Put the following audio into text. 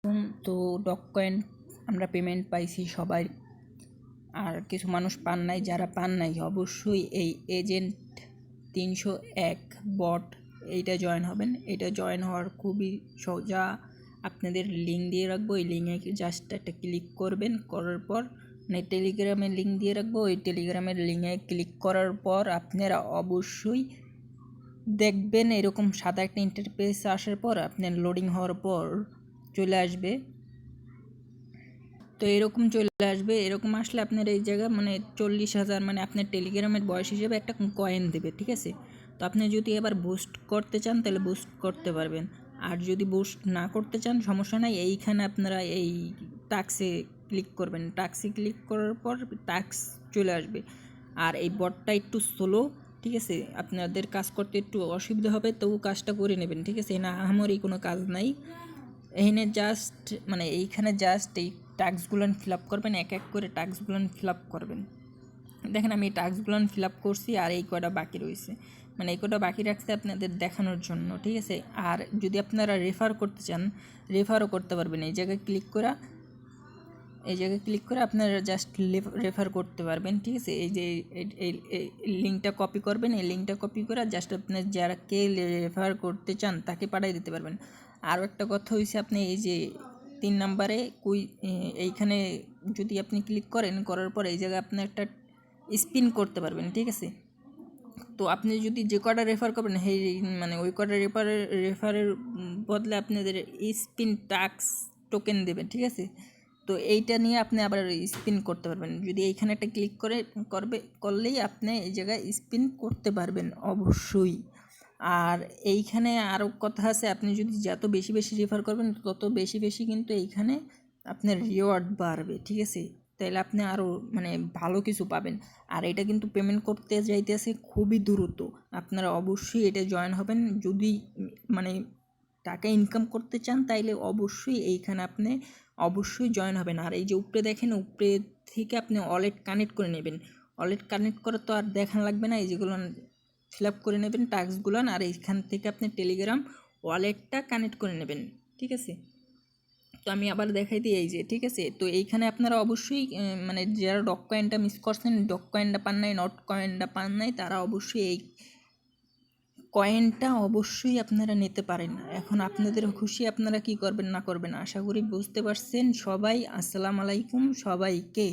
তো doc coin আমরা payment পাইছি সবাই, আর কিছু মানুষ পান নাই। যারা পান নাই অবশ্যই এই এজেন্ট 301 বট এইটা জয়েন হবেন। এটা জয়েন হওয়ার খুবই সোজা, আপনাদের লিঙ্ক দিয়ে রাখবো, এই লিঙ্কে জাস্ট একটা ক্লিক করবেন, করার পর মানে টেলিগ্রামের লিঙ্ক দিয়ে রাখবো, ওই টেলিগ্রামের লিঙ্কে ক্লিক করার পর আপনারা অবশ্যই দেখবেন এরকম সাদা একটা ইন্টারফেস আসার পর আপনার লোডিং হওয়ার পর চলে আসবে। তো এরকম চলে আসবে, এরকম আসলে আপনার এই জায়গায় মানে 40,000 মানে আপনার টেলিগ্রামের বয়স হিসেবে একটা কয়েন দেবে, ঠিক আছে। তো আপনি যদি এবার বুস্ট করতে চান তাহলে বুস্ট করতে পারবেন, আর যদি বুস্ট না করতে চান সমস্যা নাই। এইখানে আপনারা এই টাস্কে ক্লিক করবেন, টাস্কে ক্লিক করার পর টাস্ক চলে আসবে। আর এই বটটা একটু স্লো, ঠিক আছে, আপনাদের কাজ করতে একটু অসুবিধা হবে, তবু কাজটা করে নেবেন, ঠিক আছে। না আমারই কোনো কাজ নাই, এইখানে জাস্ট মানে এইখানে জাস্ট এই টাস্কগুলো ফিল আপ করবেন, এক এক করে টাস্কগুলো ফিল আপ করবেন। দেখেন আমি এই টাস্কগুলো ফিল আপ করছি, আর এই কটা বাকি রয়েছে, মানে এই কটা বাকি রাখছে আপনাদের দেখানোর জন্য, ঠিক আছে। আর যদি আপনারা রেফার করতে চান রেফারও করতে পারবেন, এই জায়গায় ক্লিক করে আপনারা জাস্ট রেফার করতে পারবেন, ঠিক আছে। এই যে এই লিঙ্কটা কপি করবেন, এই লিঙ্কটা কপি করে জাস্ট আপনার যারা কে রেফার করতে চান তাকে পাঠিয়ে দিতে পারবেন। আরও একটা কথা হয়েছে, আপনি এই যে 3 নাম্বারে এইখানে যদি আপনি ক্লিক করার পর এই জায়গায় আপনি একটা স্পিন করতে পারবেন, ঠিক আছে। তো আপনি যদি যে কটা রেফার করবেন সেই মানে ওই কটা রেফারের বদলে আপনাদের স্পিন টাস্ক টোকেন দেবেন, ঠিক আছে। তো এইটা নিয়ে আপনি আবার স্পিন করতে পারবেন, যদি এইখানে একটা ক্লিক করলেই আপনি এই জায়গায় স্পিন করতে পারবেন অবশ্যই। আর এইখানে আরও কথা আছে, আপনি যদি যত বেশি বেশি রেফার করবেন তত বেশি বেশি কিন্তু এইখানে আপনার রিওয়ার্ড বাড়বে, ঠিক আছে। তাহলে আপনি আরও মানে ভালো কিছু পাবেন। আর এটা কিন্তু পেমেন্ট করতে যাইতেছে খুবই দ্রুত, আপনারা অবশ্যই এটা জয়েন হবেন। যদি মানে টাকা ইনকাম করতে চান তাইলে অবশ্যই এইখানে আপনি অবশ্যই জয়েন হবেন। আর এই যে উপরে দেখেন, উপরে থেকে আপনি ওয়ালেট কানেক্ট করে নেবেন, ওয়ালেট কানেক্ট করা তো আর দেখান লাগবে না, এই যেগুলো ফিল আপ করে নেবেন টাস্কগুলো, আর এইখান থেকে আপনি টেলিগ্রাম ওয়ালেটটা কানেক্ট করে নেবেন, ঠিক আছে। তো আমি আবার দেখাই দিই, এই যে ঠিক আছে। তো এইখানে আপনারা অবশ্যই মানে যারা ডক কয়েনটা মিস করছেন, ডক কয়েনটা পান নাই, নট কয়েনটা পান নাই, তারা অবশ্যই এই কয়েনটা অবশ্যই আপনারা নিতে পারেন। এখন আপনাদের খুশি, আপনারা কি করবেন না করবেন, আশা করি বুঝতে পারছেন সবাই। আসসালামু আলাইকুম সবাইকে।